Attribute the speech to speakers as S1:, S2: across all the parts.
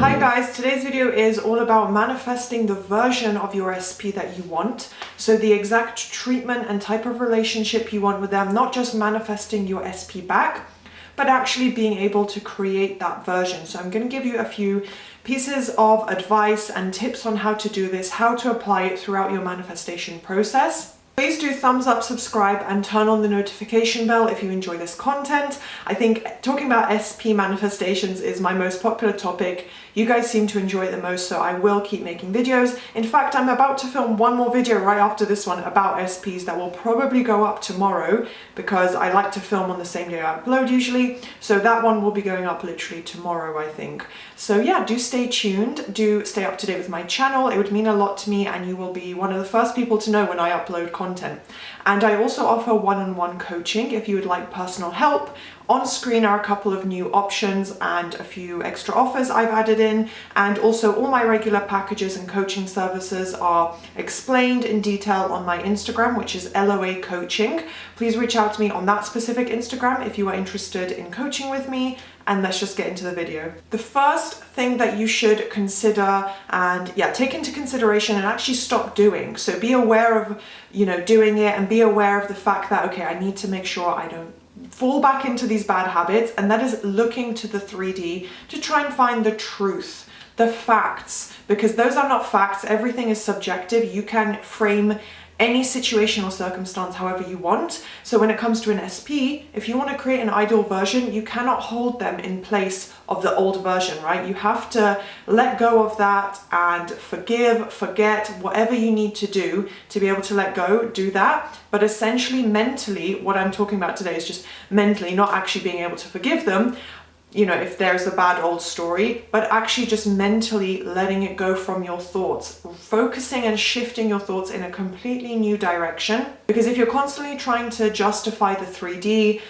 S1: Hi guys, today's video is all about manifesting the version of your SP that you want. So the exact treatment and type of relationship you want with them, not just manifesting your SP back, but actually being able to create that version. So I'm going to give you a few pieces of advice and tips on how to do this, how to apply it throughout your manifestation process. Please do thumbs up, subscribe, and turn on the notification bell if you enjoy this content. I think talking about SP manifestations is my most popular topic. You guys seem to enjoy it the most, so I will keep making videos. In fact, I'm about to film one more video right after this one about SPs that will probably go up tomorrow because I like to film on the same day I upload usually. So that one will be going up literally tomorrow, I think. So yeah, do stay tuned, do stay up to date with my channel. It would mean a lot to me and you will be one of the first people to know when I upload content. And I also offer one-on-one coaching if you would like personal help. On screen are a couple of new options and a few extra offers I've added in, and also all my regular packages and coaching services are explained in detail on my Instagram, which is LOA Coaching. Please reach out to me on that specific Instagram if you are interested in coaching with me, and let's just get into the video. The first thing that you should consider and take into consideration and actually stop doing, so be aware of doing it and be aware of the fact that okay, I need to make sure I don't fall back into these bad habits, and that is looking to the 3D to try and find the truth, the facts, because those are not facts. Everything is subjective. You can frame any situation or circumstance however you want. So when it comes to an SP, if you want to create an ideal version, you cannot hold them in place of the old version, right? You have to let go of that and forgive, forget, whatever you need to do to be able to let go, do that. But essentially mentally, what I'm talking about today is just mentally, not actually being able to forgive them, if there's a bad old story, but actually just mentally letting it go from your thoughts, focusing and shifting your thoughts in a completely new direction. Because if you're constantly trying to justify the 3D,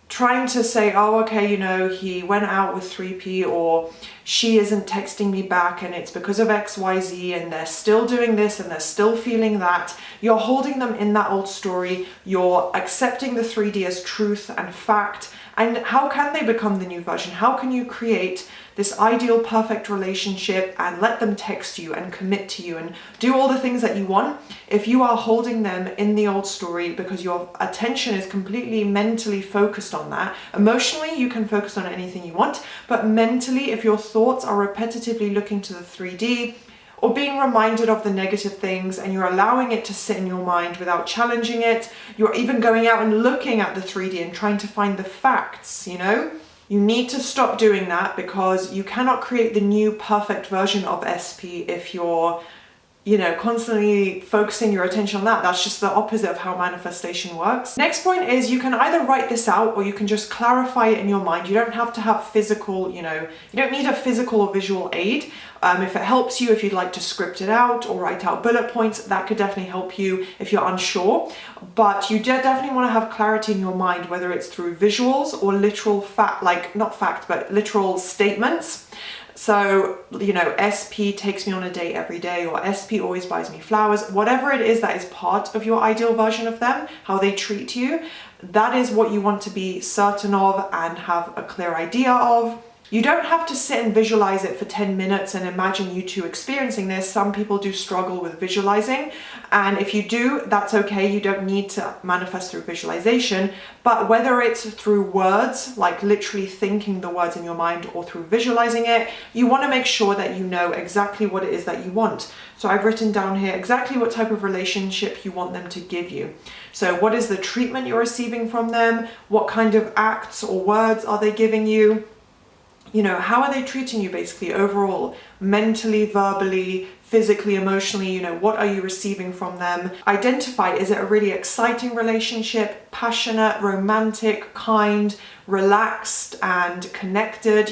S1: trying to say, oh, okay, he went out with 3P, or she isn't texting me back and it's because of XYZ, and they're still doing this and they're still feeling that, you're holding them in that old story, you're accepting the 3D as truth and fact. And how can they become the new version? How can you create this ideal, perfect relationship and let them text you and commit to you and do all the things that you want if you are holding them in the old story because your attention is completely mentally focused on that? Emotionally, you can focus on anything you want, but mentally, if your thoughts are repetitively looking to the 3D, or being reminded of the negative things and you're allowing it to sit in your mind without challenging it, you're even going out and looking at the 3D and trying to find the facts, You need to stop doing that, because you cannot create the new perfect version of SP if you're constantly focusing your attention on that. That's just the opposite of how manifestation works. Next point is you can either write this out or you can just clarify it in your mind. You don't have to have physical, you don't need a physical or visual aid. If it helps you, if you'd like to script it out or write out bullet points, that could definitely help you if you're unsure. But you definitely want to have clarity in your mind, whether it's through visuals or literal literal statements. So, SP takes me on a date every day, or SP always buys me flowers, whatever it is that is part of your ideal version of them, how they treat you, that is what you want to be certain of and have a clear idea of. You don't have to sit and visualize it for 10 minutes and imagine you two experiencing this. Some people do struggle with visualizing, and if you do, that's okay. You don't need to manifest through visualization, but whether it's through words, like literally thinking the words in your mind, or through visualizing it, you want to make sure that you know exactly what it is that you want. So I've written down here exactly what type of relationship you want them to give you. So what is the treatment you're receiving from them? What kind of acts or words are they giving you? How are they treating you basically overall, mentally, verbally, physically, emotionally, what are you receiving from them? Identify, is it a really exciting relationship, passionate, romantic, kind, relaxed and connected?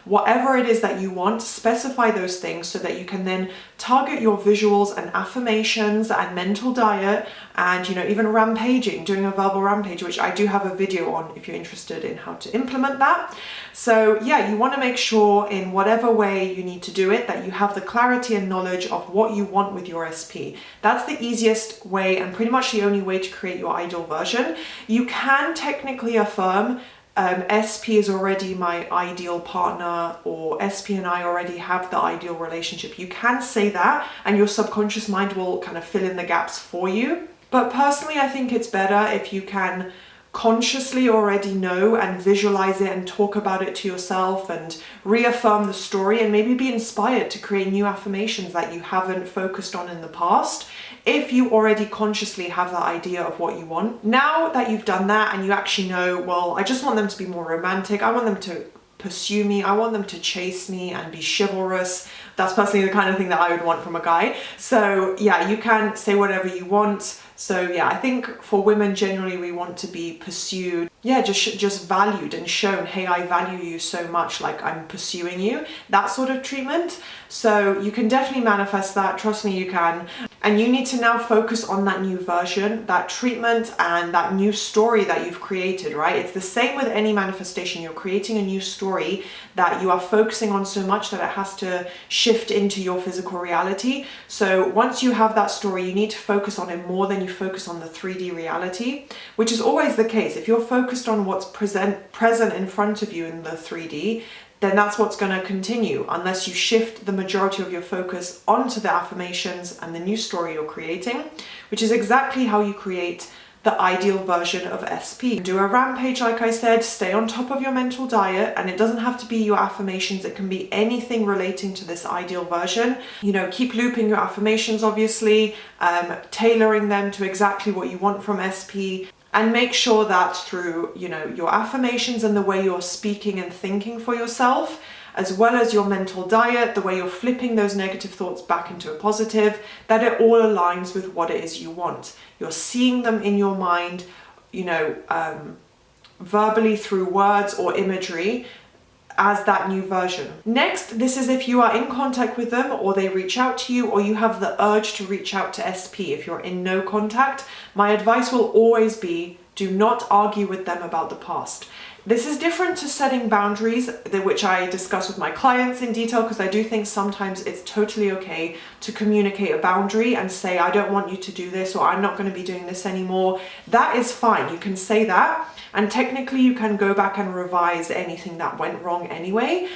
S1: Whatever it is that you want, specify those things so that you can then target your visuals and affirmations and mental diet and, even rampaging, doing a verbal rampage, which I do have a video on if you're interested in how to implement that. So yeah, you want to make sure in whatever way you need to do it that you have the clarity and knowledge of what you want with your SP. That's the easiest way and pretty much the only way to create your ideal version. You can technically affirm SP is already my ideal partner, or SP and I already have the ideal relationship. You can say that and your subconscious mind will kind of fill in the gaps for you. But personally, I think it's better if you can consciously already know and visualize it and talk about it to yourself and reaffirm the story, and maybe be inspired to create new affirmations that you haven't focused on in the past, if you already consciously have that idea of what you want. Now that you've done that and you actually know, well, I just want them to be more romantic, I want them to pursue me, I want them to chase me and be chivalrous. That's personally the kind of thing that I would want from a guy. So yeah, you can say whatever you want. So yeah, I think for women generally we want to be pursued, yeah, just valued and shown, hey, I value you so much, like I'm pursuing you, that sort of treatment. So you can definitely manifest that, trust me, you can. And you need to now focus on that new version, that treatment, and that new story that you've created, right? It's the same with any manifestation. You're creating a new story that you are focusing on so much that it has to shift into your physical reality. So once you have that story, you need to focus on it more than you focus on the 3D reality, which is always the case. If you're focused on what's present in front of you in the 3D, then that's what's going to continue unless you shift the majority of your focus onto the affirmations and the new story you're creating, which is exactly how you create the ideal version of SP. Do a rampage, like I said, stay on top of your mental diet, and it doesn't have to be your affirmations, it can be anything relating to this ideal version. You know, keep looping your affirmations, obviously, tailoring them to exactly what you want from SP. And make sure that through, you know, your affirmations and the way you're speaking and thinking for yourself, as well as your mental diet, the way you're flipping those negative thoughts back into a positive, that it all aligns with what it is you want. You're seeing them in your mind, you know, verbally through words or imagery, as that new version. Next, this is if you are in contact with them or they reach out to you, or you have the urge to reach out to SP. If you're in no contact, my advice will always be, do not argue with them about the past. This is different to setting boundaries, which I discuss with my clients in detail, because I do think sometimes it's totally okay to communicate a boundary and say, I don't want you to do this, or I'm not going to be doing this anymore. That is fine. You can say that. And technically you can go back and revise anything that went wrong anyway.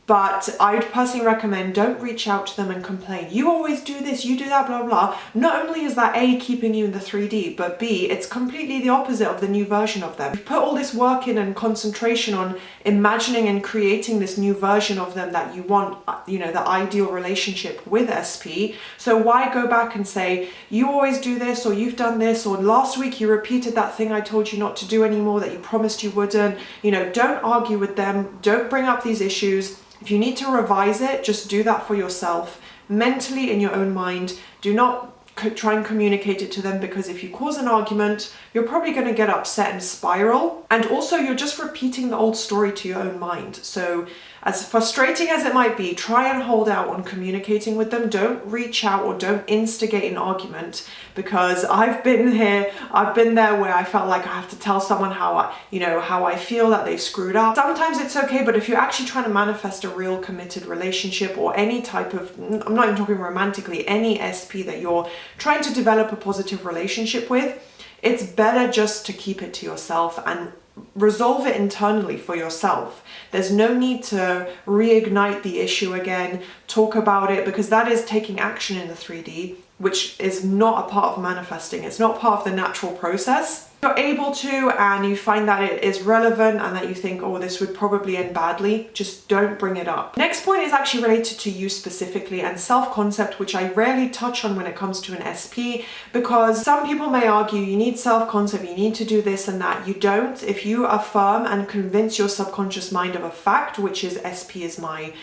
S1: But I would personally recommend, don't reach out to them and complain. You always do this, you do that, blah, blah. Not only is that A, keeping you in the 3D, but B, it's completely the opposite of the new version of them. You've put all this work in and concentration on imagining and creating this new version of them that you want, you know, the ideal relationship with SP. So why go back and say, you always do this, or you've done this, or last week you repeated that thing I told you not to do anymore that you promised you wouldn't. You know, don't argue with them. Don't bring up these issues. If you need to revise it, just do that for yourself, mentally in your own mind. Do not try and communicate it to them, because if you cause an argument, you're probably going to get upset and spiral. And also, you're just repeating the old story to your own mind. So as frustrating as it might be, try and hold out on communicating with them. Don't reach out or don't instigate an argument, because I've been here, I've been there, where I felt like I have to tell someone how I feel that they've screwed up. Sometimes it's okay, but if you're actually trying to manifest a real committed relationship, or any type of, I'm not even talking romantically, any SP that you're trying to develop a positive relationship with, it's better just to keep it to yourself and resolve it internally for yourself. There's no need to reignite the issue again, talk about it, because that is taking action in the 3D, which is not a part of manifesting. It's not part of the natural process. If you're able to, and you find that it is relevant and that you think, oh, this would probably end badly, just don't bring it up. Next point is actually related to you specifically, and self-concept, which I rarely touch on when it comes to an SP, because some people may argue you need self-concept, you need to do this and that. You don't. If you affirm and convince your subconscious mind of a fact, which is SP is my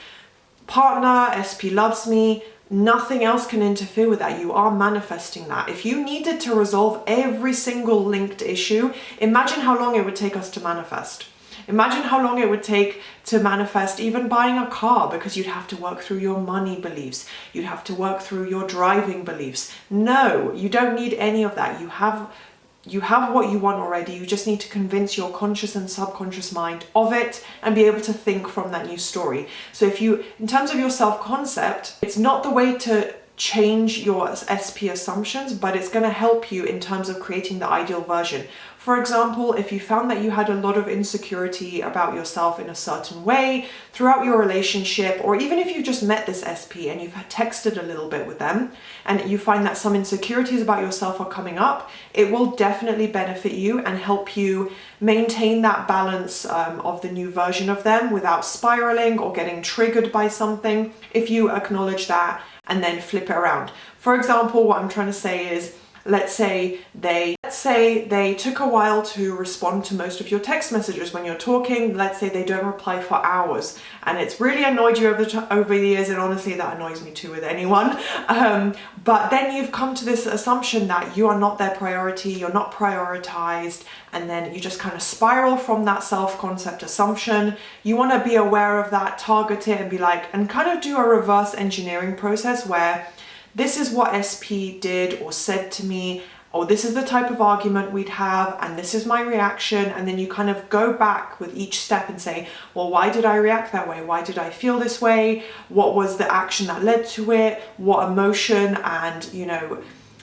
S1: partner, SP loves me, nothing else can interfere with that. You are manifesting that. If you needed to resolve every single linked issue, imagine how long it would take us to manifest. Imagine how long it would take to manifest even buying a car, because you'd have to work through your money beliefs. You'd have to work through your driving beliefs. No, you don't need any of that. You have what you want already. You just need to convince your conscious and subconscious mind of it and be able to think from that new story. So if you, in terms of your self-concept, it's not the way to change your SP assumptions, but it's going to help you in terms of creating the ideal version. For example, if you found that you had a lot of insecurity about yourself in a certain way throughout your relationship, or even if you just met this SP and you've texted a little bit with them and you find that some insecurities about yourself are coming up, it will definitely benefit you and help you maintain that balance of the new version of them without spiraling or getting triggered by something if you acknowledge that and then flip it around. For example, what I'm trying to say is, let's say they took a while to respond to most of your text messages when you're talking. Let's say they don't reply for hours and it's really annoyed you over the years, and honestly that annoys me too with anyone. But then you've come to this assumption that you are not their priority, you're not prioritized, and then you just kind of spiral from that self-concept assumption. You want to be aware of that, target it, and be like, and kind of do a reverse engineering process where this is what SP did or said to me, or this is the type of argument we'd have, and this is my reaction. And then you kind of go back with each step and say, well, why did I react that way? Why did I feel this way? What was the action that led to it? What emotion and,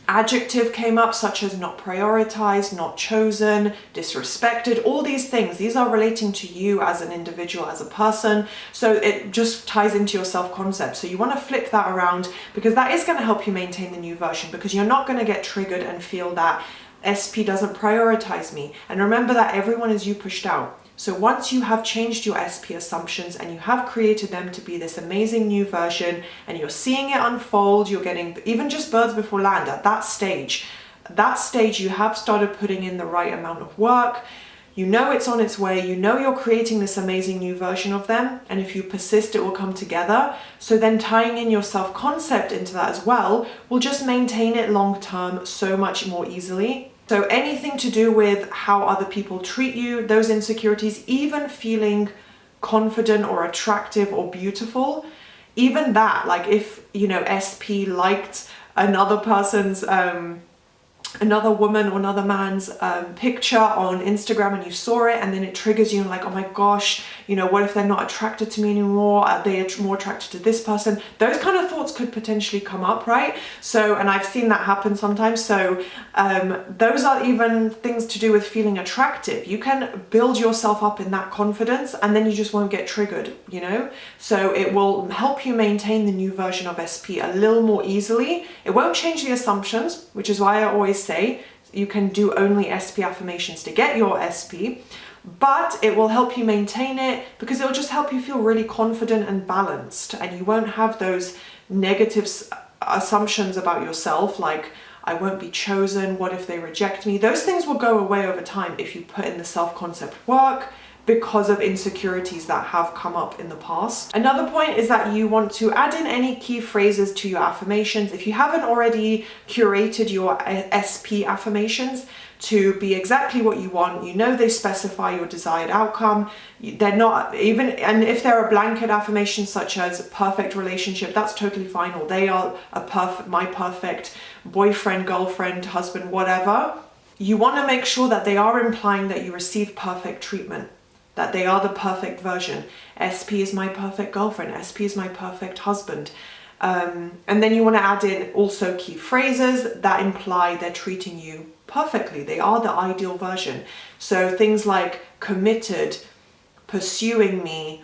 S1: adjective came up, such as not prioritized, not chosen, disrespected, all these things. These are relating to you as an individual, as a person. So it just ties into your self-concept. So you want to flip that around, because that is going to help you maintain the new version, because you're not going to get triggered and feel that SP doesn't prioritize me. And remember that everyone is you pushed out. So once you have changed your SP assumptions and you have created them to be this amazing new version and you're seeing it unfold, you're getting even just birds before land at that stage you have started putting in the right amount of work. You know it's on its way, you know you're creating this amazing new version of them, and if you persist, it will come together. So then tying in your self-concept into that as well will just maintain it long term so much more easily. So anything to do with how other people treat you, those insecurities, even feeling confident or attractive or beautiful, even that, like if, SP liked another person's, another woman or another man's picture on Instagram and you saw it and then it triggers you and like, oh my gosh, what if they're not attracted to me anymore? Are they more attracted to this person? Those kind of thoughts could potentially come up, right? So, and I've seen that happen sometimes. So those are even things to do with feeling attractive. You can build yourself up in that confidence and then you just won't get triggered, So it will help you maintain the new version of SP a little more easily. It won't change the assumptions, which is why I always say you can do only SP affirmations to get your SP, but it will help you maintain it because it will just help you feel really confident and balanced, and you won't have those negative assumptions about yourself like, I won't be chosen, what if they reject me? Those things will go away over time if you put in the self-concept work, because of insecurities that have come up in the past. Another point is that you want to add in any key phrases to your affirmations. If you haven't already curated your SP affirmations to be exactly what you want, they specify your desired outcome. They're not even, and if they're a blanket affirmation such as perfect relationship, that's totally fine, or they are my perfect boyfriend, girlfriend, husband, whatever. You want to make sure that they are implying that you receive perfect treatment, that they are the perfect version. SP is my perfect girlfriend, SP is my perfect husband. And then you want to add in also key phrases that imply they're treating you perfectly. They are the ideal version. So things like committed, pursuing me,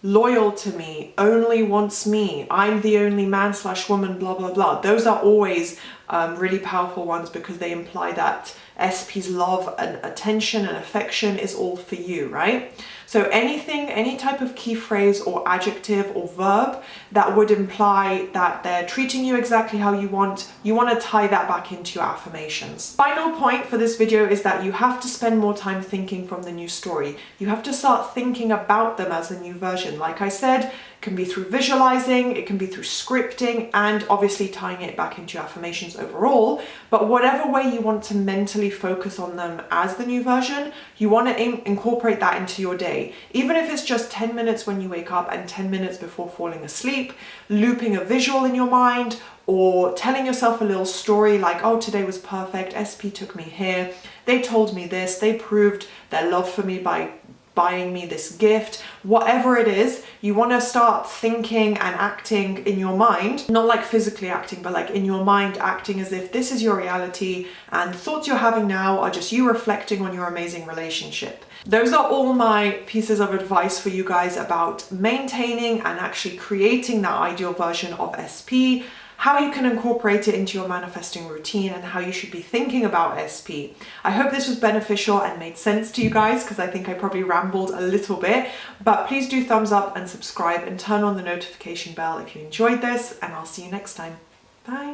S1: loyal to me, only wants me, I'm the only man / woman, blah, blah, blah. Those are always really powerful ones because they imply that SP's love and attention and affection is all for you, right? So anything, any type of key phrase or adjective or verb that would imply that they're treating you exactly how you want to tie that back into your affirmations. Final point for this video is that you have to spend more time thinking from the new story. You have to start thinking about them as a new version. Like I said, it can be through visualizing, it can be through scripting, and obviously tying it back into your affirmations overall. But whatever way you want to mentally focus on them as the new version, you want to incorporate that into your day. Even if it's just 10 minutes when you wake up and 10 minutes before falling asleep, looping a visual in your mind, or telling yourself a little story like, oh, today was perfect, SP took me here, they told me this, they proved their love for me by buying me this gift, whatever it is, you want to start thinking and acting in your mind, not like physically acting, but like in your mind acting as if this is your reality and the thoughts you're having now are just you reflecting on your amazing relationship. Those are all my pieces of advice for you guys about maintaining and actually creating that ideal version of SP, how you can incorporate it into your manifesting routine, and how you should be thinking about SP. I hope this was beneficial and made sense to you guys, because I think I probably rambled a little bit, but please do thumbs up and subscribe and turn on the notification bell if you enjoyed this, and I'll see you next time. Bye.